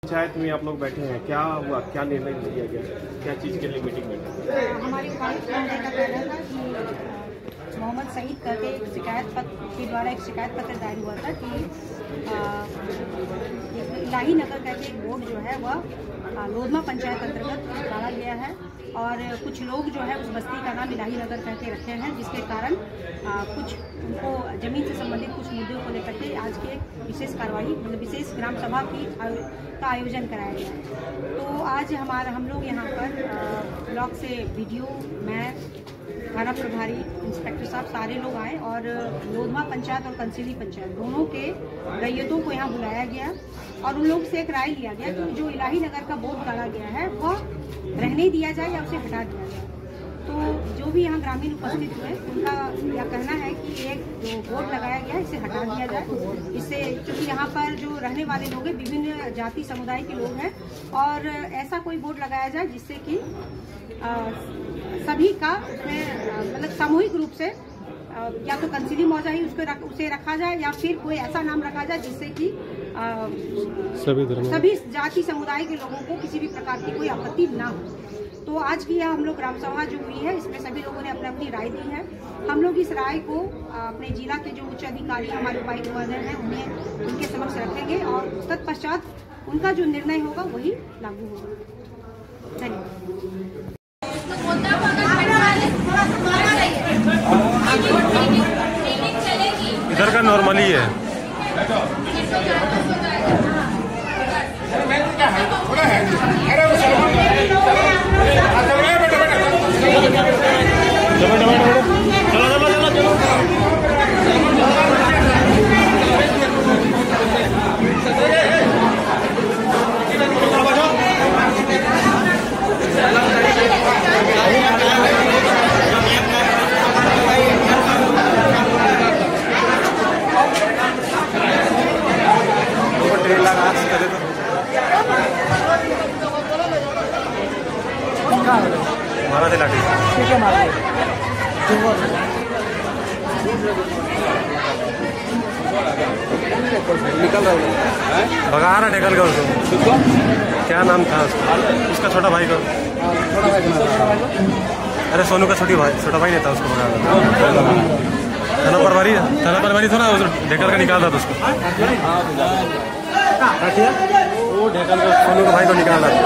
पंचायत में आप लोग बैठे हैं, क्या हुआ, क्या निर्णय लिया गया, क्या चीज़ के लिए मीटिंग बैठे? हमारी उपायुक्त महोदय का कहना था कि मोहम्मद सईद करके एक शिकायत पत्र के द्वारा एक शिकायत पत्र दायर हुआ था कि इलाही नगर करके एक बोर्ड जो है वह लोधमा पंचायत अंतर्गत डाला गया है और कुछ लोग जो है उस बस्ती का नाम इलाही नगर करके रखे हैं, जिसके कारण कुछ उनको जमीन से संबंधित कुछ मुद्दों को लेकर के आज की एक विशेष कार्रवाई मतलब विशेष ग्राम सभा का आयोजन कराया गया है। तो आज हम लोग यहाँ पर ब्लॉक से वीडियो, मैं, थाना प्रभारी, इंस्पेक्टर साहब सारे लोग आए और लोधमा पंचायत और कंसिली पंचायत दोनों के रैयतों को यहाँ बुलाया गया और उन लोग से एक राय लिया गया कि जो इलाही नगर का बोर्ड डाला गया है वह रहने दिया जाए या उसे हटा दिया जाए। तो जो भी यहाँ ग्रामीण उपस्थित हुए उनका यह कहना है कि एक जो बोर्ड लगाया गया है इसे हटा दिया जाए। इससे क्योंकि यहाँ पर जो रहने वाले लोग हैं विभिन्न जाति समुदाय के लोग हैं और ऐसा कोई बोर्ड लगाया जाए जिससे कि सभी का उसमें मतलब सामूहिक रूप से या तो कंसिली मौजा ही उसे रखा जाए या फिर कोई ऐसा नाम रखा जाए जिससे कि सभी जाति समुदाय के लोगों को किसी भी प्रकार की कोई आपत्ति ना हो। तो आज की यह हम लोग ग्राम सभा जो हुई है इसमें सभी लोगों ने अपनी अपनी राय दी है। हम लोग इस राय को अपने जिला के जो उच्च अधिकारी हमारे उपायुक्त महोदय हैं उन्हें उनके समक्ष रखेंगे और तत्पश्चात उनका जो निर्णय होगा वही लागू होगा। धन्यवाद। इधर का नॉर्मली है। मारा थे लाठी, ठीक है मारा निकल रहा है, भगा रहा निकल गया उसको। क्या नाम था उसका? छोटा भाई का, अरे सोनू का छोटा भाई नहीं था, उसको भगा रहा। थाना प्रभारी था ना, ढेकल का निकाल रहा था उसको, वो ढेकल का सोनू का भाई को निकाल रहा था।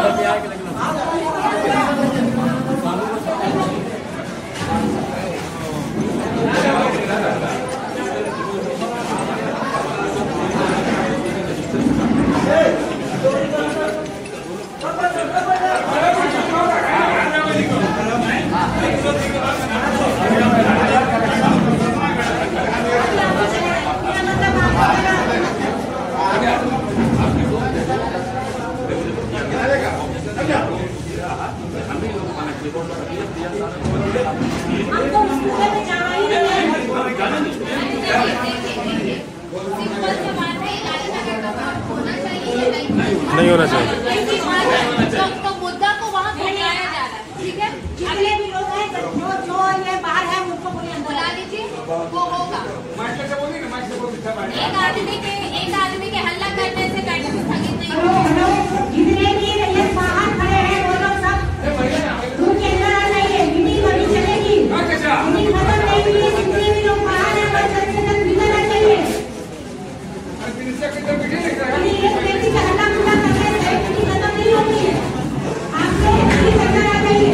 नहीं होना चाहिए तो मुद्दा को वहाँ पहुँचाया जा रहा है, ठीक है। जितने भी लोग हैं जो ये बाहर है उनको बुला लीजिए, वो होगा। एक आदमी के हल्ला करने से बैठक स्थगित नहीं होगी। जितने भी ये बाहर खड़े हैं वो लोग सब उनके अंदर आ जाइए, मीटिंग अभी चलेगी, मीटिंग खत्म नहीं हुई है। जितने भी लोग बाहर हैं वो जल्द से जल्द भीतर आ जाइए। अभी एक व्यक्ति का हल्ला पूरा करने से मीटिंग खत्म नहीं होती है, आप लोग भीतर आ जाइए।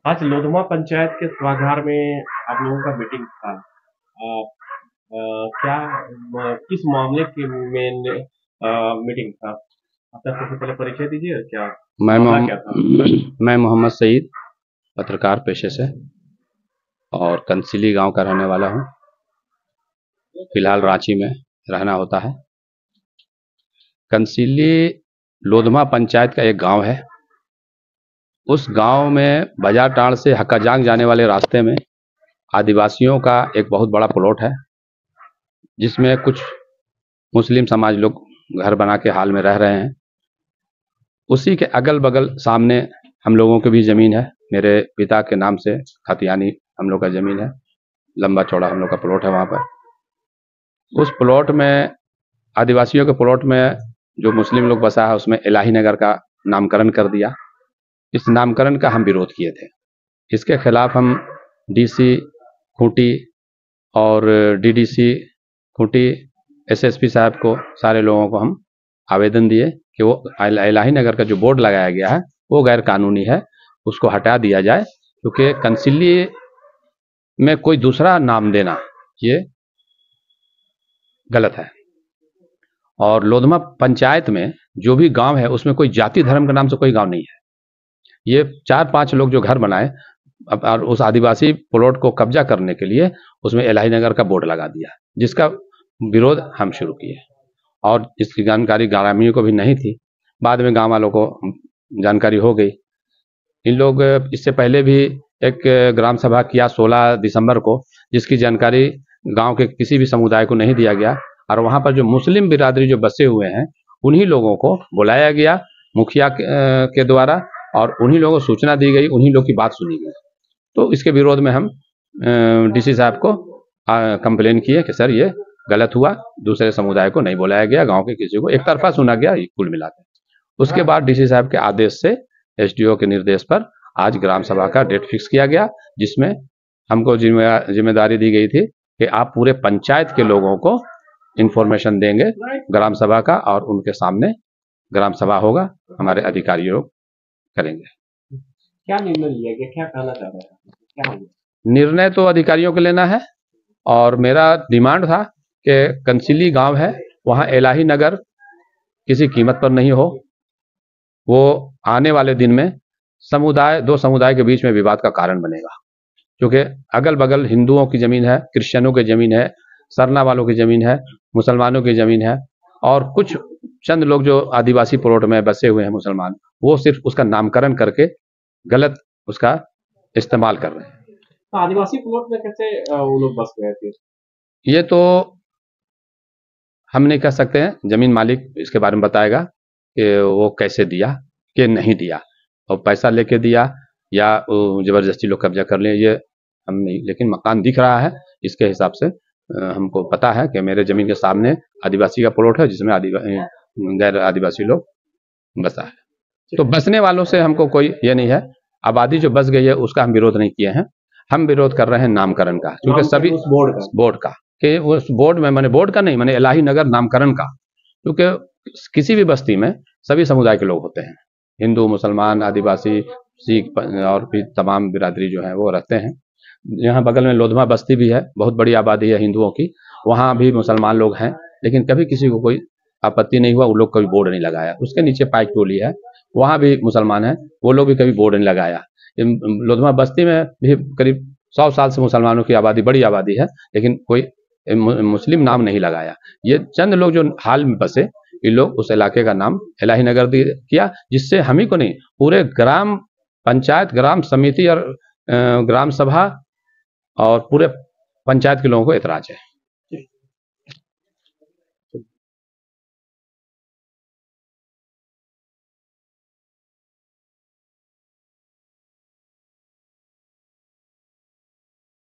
आज लोधमा पंचायत के सभागार में आप लोगों का मीटिंग था। क्या किस मामले के में मीटिंग था? आप सबसे पहले परिचय दीजिए। क्या मैं मोहम्मद सईद, पत्रकार पेशे से और कंसिली गांव का रहने वाला हूं। फिलहाल रांची में रहना होता है। कंसिली लोधमा पंचायत का एक गांव है। उस गांव में बाजार टाड़ से हक्काजांग जाने वाले रास्ते में आदिवासियों का एक बहुत बड़ा प्लॉट है, जिसमें कुछ मुस्लिम समाज लोग घर बना के हाल में रह रहे हैं। उसी के अगल बगल सामने हम लोगों की भी ज़मीन है। मेरे पिता के नाम से खतियानी हम लोग का ज़मीन है, लंबा चौड़ा हम लोग का प्लॉट है वहाँ पर। उस प्लॉट में, आदिवासियों के प्लॉट में जो मुस्लिम लोग बसा है उसमें इलाही नगर का नामकरण कर दिया। इस नामकरण का हम विरोध किए थे। इसके खिलाफ हम डीसी खूंटी और डीडीसी खूंटी, एसएसपी साहब को, सारे लोगों को हम आवेदन दिए कि वो इलाही नगर का जो बोर्ड लगाया गया है वो गैर कानूनी है, उसको हटा दिया जाए, क्योंकि कंसिली में कोई दूसरा नाम देना ये गलत है। और लोधमा पंचायत में जो भी गांव है उसमें कोई जाति धर्म के नाम से कोई गांव नहीं है। ये 4-5 लोग जो घर बनाए और उस आदिवासी प्लॉट को कब्जा करने के लिए उसमें इलाही नगर का बोर्ड लगा दिया, जिसका विरोध हम शुरू किए। और इसकी जानकारी ग्रामीणों को भी नहीं थी, बाद में गांव वालों को जानकारी हो गई। इन लोग इससे पहले भी एक ग्राम सभा किया 16 दिसंबर को, जिसकी जानकारी गांव के किसी भी समुदाय को नहीं दिया गया। और वहां पर जो मुस्लिम बिरादरी जो बसे हुए हैं उन्हीं लोगों को बुलाया गया मुखिया के द्वारा, और उन्हीं लोगों को सूचना दी गई, उन्हीं लोग की बात सुनी गई। तो इसके विरोध में हम डीसी साहब को कंप्लेन किए कि सर ये गलत हुआ, दूसरे समुदाय को नहीं बुलाया गया, गांव के किसी को एक तरफा सुना गया कुल मिलाकर। उसके बाद डीसी साहब के आदेश से, एसडीओ के निर्देश पर आज ग्राम सभा का डेट फिक्स किया गया, जिसमें हमको जिम्मेदारी दी गई थी कि आप पूरे पंचायत के लोगों को इंफॉर्मेशन देंगे ग्राम सभा का, और उनके सामने ग्राम सभा होगा, हमारे अधिकारी लोग करेंगे। क्या निर्णय लिया गया, क्या कहना चाह रहे हैं, क्या होगा? निर्णय तो अधिकारियों को लेना है, और मेरा डिमांड था कि कंसिली गांव है वहां इलाही नगर किसी कीमत पर नहीं हो। वो आने वाले दिन में दो समुदाय के बीच में विवाद का कारण बनेगा, क्योंकि अगल बगल हिंदुओं की जमीन है, क्रिश्चियनों की जमीन है, सरना वालों की जमीन है, मुसलमानों की जमीन है, और कुछ चंद लोग जो आदिवासी प्लॉट में बसे हुए हैं मुसलमान, वो सिर्फ उसका नामकरण करके गलत उसका इस्तेमाल कर रहे हैं। तो आदिवासी प्लॉट में कैसे वो लोग बस गए थे? ये तो हम नहीं कह सकते हैं, जमीन मालिक इसके बारे में बताएगा कि वो कैसे दिया कि नहीं दिया, और पैसा लेके दिया या जबरदस्ती लोग कब्जा कर लिए, ये हम नहीं। लेकिन मकान दिख रहा है, इसके हिसाब से हमको पता है कि मेरे जमीन के सामने आदिवासी का प्लॉट है, जिसमें गैर आदिवासी लोग बसा है। तो बसने वालों से हमको कोई ये नहीं है। आबादी जो बस गई है उसका हम विरोध नहीं किए हैं, हम विरोध कर रहे हैं नामकरण का, क्योंकि सभी बोर्ड का कि उस बोर्ड में, मैंने बोर्ड का नहीं, मैंने इलाही नगर नामकरण का, क्योंकि किसी भी बस्ती में सभी समुदाय के लोग होते हैं, हिंदू, मुसलमान, आदिवासी, सिख और भी तमाम बिरादरी जो है वो रहते हैं। यहाँ बगल में लोधमा बस्ती भी है, बहुत बड़ी आबादी है हिंदुओं की, वहाँ भी मुसलमान लोग हैं, लेकिन कभी किसी को कोई आपत्ति नहीं हुआ, वो लोग कभी बोर्ड नहीं लगाया। उसके नीचे पाइक टोली है, वहाँ भी मुसलमान हैं, वो लोग भी कभी बोर्ड नहीं लगाया। लोधमा बस्ती में भी करीब 100 साल से मुसलमानों की आबादी, बड़ी आबादी है, लेकिन कोई मुस्लिम नाम नहीं लगाया। ये चंद लोग जो हाल में बसे, ये लोग उस इलाके का नाम इलाही नगर किया, जिससे हम ही को नहीं, पूरे ग्राम पंचायत, ग्राम समिति और ग्राम सभा और पूरे पंचायत के लोगों को एतराज है।